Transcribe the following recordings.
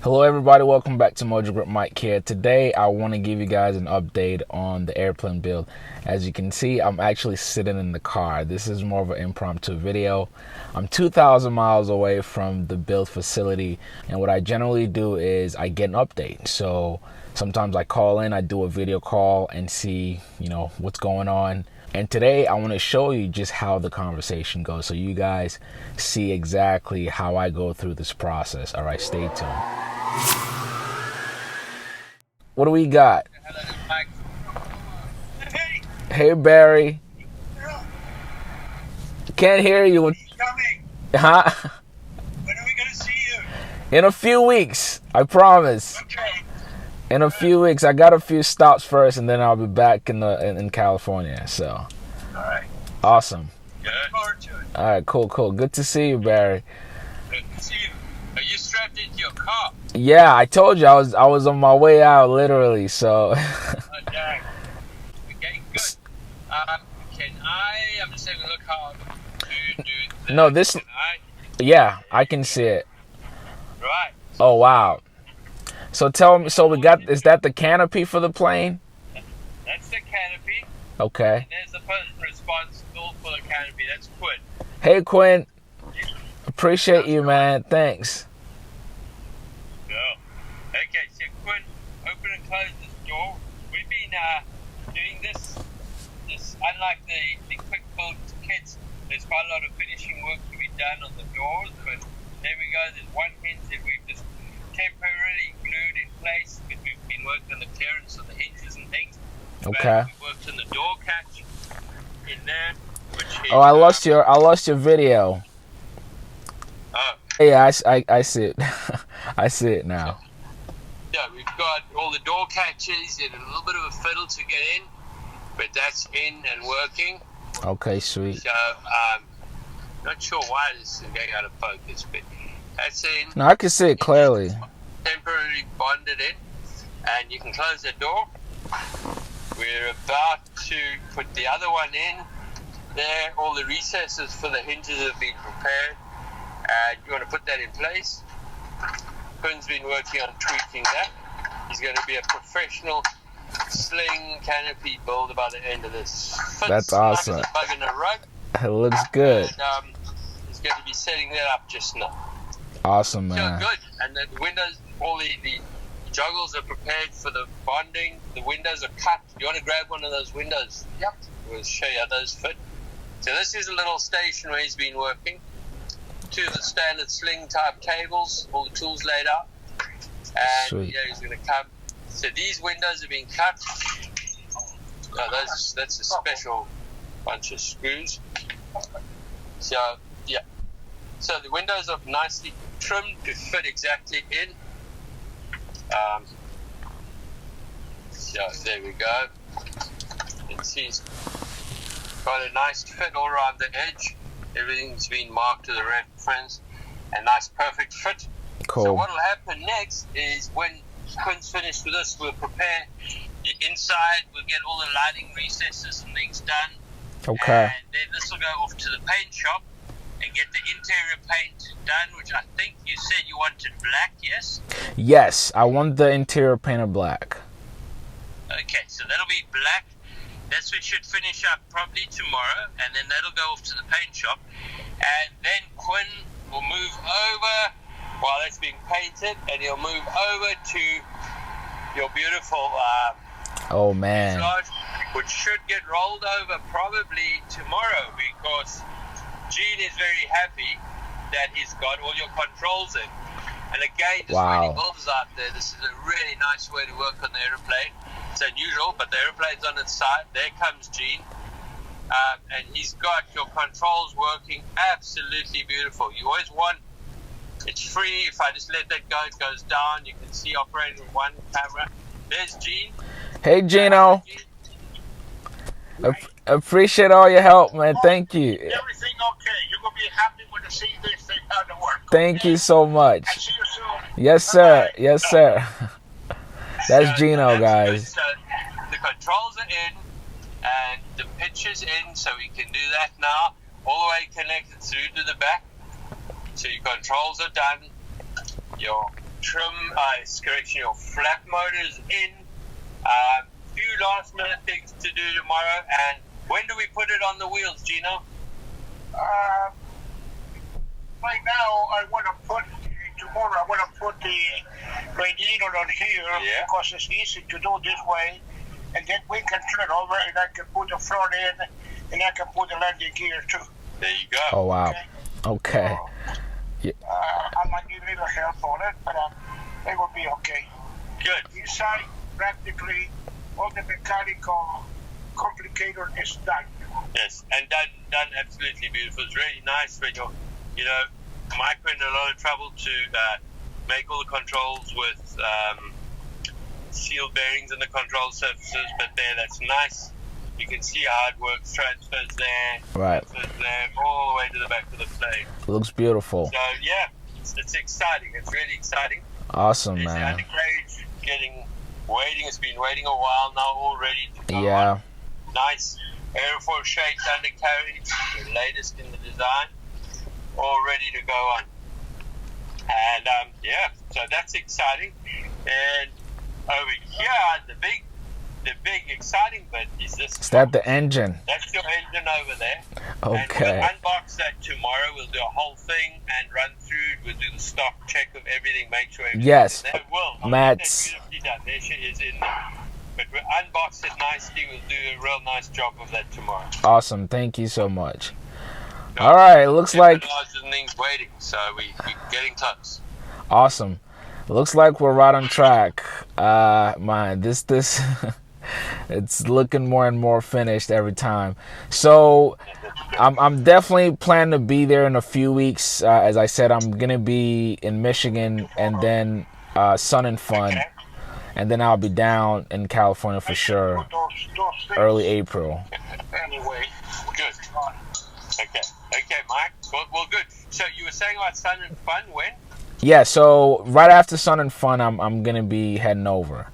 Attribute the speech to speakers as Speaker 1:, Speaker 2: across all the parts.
Speaker 1: Hello everybody, welcome back to Mojo Grip Mike here. Today I want to give you guys an update on the airplane build. As you can see, I'm actually sitting in the car. This is more of an impromptu video. I'm 2,000 miles away from the build facility, and what I generally do is I get an update. So sometimes I call in, I do a video call and see, what's going on. And today I want to show you just how the conversation goes so you guys see exactly how I go through this process. All right, stay tuned. What do we got?
Speaker 2: Hello, Mike.
Speaker 1: Hey, Barry. Can't hear you.
Speaker 2: Coming.
Speaker 1: Huh?
Speaker 2: When are we going to see you?
Speaker 1: In a few weeks, I promise.
Speaker 2: Okay.
Speaker 1: In a few weeks. I got a few stops first, and then I'll be back in California. So.
Speaker 2: All right.
Speaker 1: Awesome.
Speaker 2: Good. Look forward to it.
Speaker 1: All right, cool. Good to see you, Barry.
Speaker 2: Good to see you. Are you strapped into your car?
Speaker 1: Yeah, I told you I was on my way out, literally. So.
Speaker 2: Oh, dang. Okay, good. I'm just having a look how to do this.
Speaker 1: No, this. Yeah, I can see it.
Speaker 2: Right.
Speaker 1: Oh wow. So tell me. So is that the canopy for the plane?
Speaker 2: That's the canopy.
Speaker 1: Okay.
Speaker 2: And there's the person responsible for the canopy. That's Quinn.
Speaker 1: Hey Quinn. Appreciate you, man. Thanks.
Speaker 2: Go. Okay, so Quinn, open and close this door. We've been doing this unlike the quick build kits, there's quite a lot of finishing work to be done on the doors, but there we go, there's one hinge that we've just temporarily glued in place because we've been working on the clearance of the hinges and things.
Speaker 1: Okay.
Speaker 2: We worked on the door catch in there, which is,
Speaker 1: I lost your video.
Speaker 2: Oh.
Speaker 1: Yeah, I see it. I see it now.
Speaker 2: Yeah, we've got all the door catches and a little bit of a fiddle to get in, but that's in and working.
Speaker 1: Okay, sweet.
Speaker 2: So, not sure why this is going out of focus, but that's in.
Speaker 1: No, I can see it clearly.
Speaker 2: Temporarily bonded in, and you can close the door. We're about to put the other one in. There, all the recesses for the hinges have been prepared, and you want to put that in place. Quinn's been working on tweaking that. He's going to be a professional sling canopy builder by the end of this.
Speaker 1: That's awesome.
Speaker 2: Like a bug in a rug.
Speaker 1: It looks good.
Speaker 2: And he's going to be setting that up just now.
Speaker 1: Awesome, man.
Speaker 2: So good. And the windows, all the joggles are prepared for the bonding. The windows are cut. You want to grab one of those windows? Yep. We'll show you how those fit. So this is a little station where he's been working. To the standard sling type cables, all the tools laid out. And
Speaker 1: Sweet.
Speaker 2: yeah, he's going to come. So these windows are being cut. That's a special bunch of screws. So yeah. So the windows are nicely trimmed to fit exactly in. So there we go. It's got a nice fit all around the edge. Everything's been marked to the reference. A nice perfect fit.
Speaker 1: Cool.
Speaker 2: So what will happen next is when Quinn's finished with this, we'll prepare the inside. We'll get all the lighting recesses and things done.
Speaker 1: Okay.
Speaker 2: And then this will go off to the paint shop and get the interior paint done, which I think you said you wanted black, yes?
Speaker 1: Yes, I want the interior painted black.
Speaker 2: Okay, so that'll be black. That's what should finish up probably tomorrow, and then that'll go off to the paint shop. And then Quinn will move over while that's being painted, and he'll move over to your beautiful
Speaker 1: Oh man.
Speaker 2: fuselage, which should get rolled over probably tomorrow, because Gene is very happy that he's got all your controls in. And again, just for any builders out there, this is a really nice way to work on the aeroplane. It's unusual, but the aeroplane's on its side. There comes Gene. And he's got your controls working absolutely beautiful. You always want, it's free. If I just let that go, it goes down. You can see operating with one camera. There's Gene.
Speaker 1: Hey Gino. Appreciate all your help, man. Thank you.
Speaker 2: Everything okay. You're going to be happy when you see this thing how to work.
Speaker 1: Thank you so much.
Speaker 2: I'll see you soon.
Speaker 1: Yes, sir. Yes, sir. That's Gino, guys.
Speaker 2: So the controls are in and the pitch is in, so we can do that now. All the way connected through to the back. So your controls are done. Your your flap motors in. Few last minute things to do tomorrow. And when do we put it on the wheels, Gino?
Speaker 3: Right now, tomorrow I want to put the radiator on here because it's easy to do this way. And then we can turn over and I can put the front in and I can put the landing gear too.
Speaker 2: There you go.
Speaker 1: Oh, wow. Okay.
Speaker 3: I might need a little help on it, but it will be okay.
Speaker 2: Good.
Speaker 3: Inside, practically, all the mechanical complicator is done.
Speaker 2: Yes, and done absolutely beautiful. It's really nice when Mike went in a lot of trouble to make all the controls with sealed bearings in the control surfaces, but that's nice. You can see how it works, transfers there, transfers there, all the way to the back of the plane.
Speaker 1: Looks beautiful.
Speaker 2: So, yeah, it's exciting. It's really exciting.
Speaker 1: Awesome,
Speaker 2: There's
Speaker 1: man.
Speaker 2: The undercarriage waiting. It's been waiting a while now, all ready to go on. Nice airfoil shaped undercarriage, the latest in the design, all ready to go on. And, so that's exciting. And over here, the big exciting bit is this.
Speaker 1: Is that the engine?
Speaker 2: That's your engine over there.
Speaker 1: Okay.
Speaker 2: And we'll unbox that tomorrow. We'll do a whole thing and run through. We'll do the stock check of everything, make sure everything's
Speaker 1: yes.
Speaker 2: in there.
Speaker 1: Matt's
Speaker 2: beautifully done. There she is in there. But we'll unbox it nicely. We'll do a real nice job of that tomorrow.
Speaker 1: Awesome. Thank you so much. All right. It looks like
Speaker 2: things waiting, so we're getting close.
Speaker 1: Awesome. Looks like we're right on track. This it's looking more and more finished every time. So I'm definitely planning to be there in a few weeks. As I said, I'm gonna be in Michigan and then Sun and Fun, and then I'll be down in California for sure. Early April.
Speaker 3: Anyway,
Speaker 2: good. Okay, Mike. Well, good. So you were saying about Sun and Fun when?
Speaker 1: Yeah, so right after Sun and Fun, I'm gonna be heading over.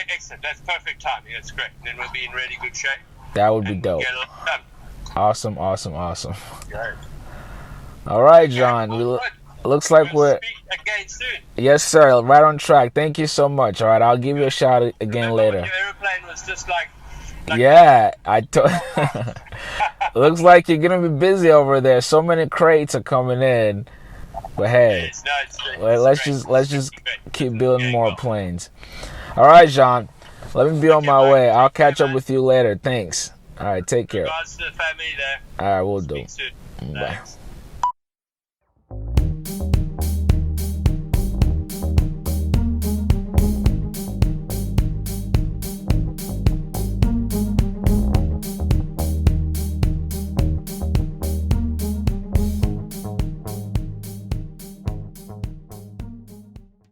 Speaker 2: Excellent. That's perfect timing. That's great. Then we'll be in really good shape.
Speaker 1: That would be dope.
Speaker 2: Get it done.
Speaker 1: Awesome.
Speaker 2: Great.
Speaker 1: All right, John. Looks like we're
Speaker 2: speak again soon.
Speaker 1: Yes, sir. Right on track. Thank you so much. All right, I'll give you a shout again later.
Speaker 2: Your airplane was just like
Speaker 1: yeah, looks like you're gonna be busy over there. So many crates are coming in. But hey, let's just keep building more planes. All right, John. Let me be on my way. I'll catch up with you later. Thanks. All right, take care.
Speaker 2: Regards to the family there.
Speaker 1: All right, we'll do.
Speaker 2: Speak soon.
Speaker 1: Bye.
Speaker 2: Thanks.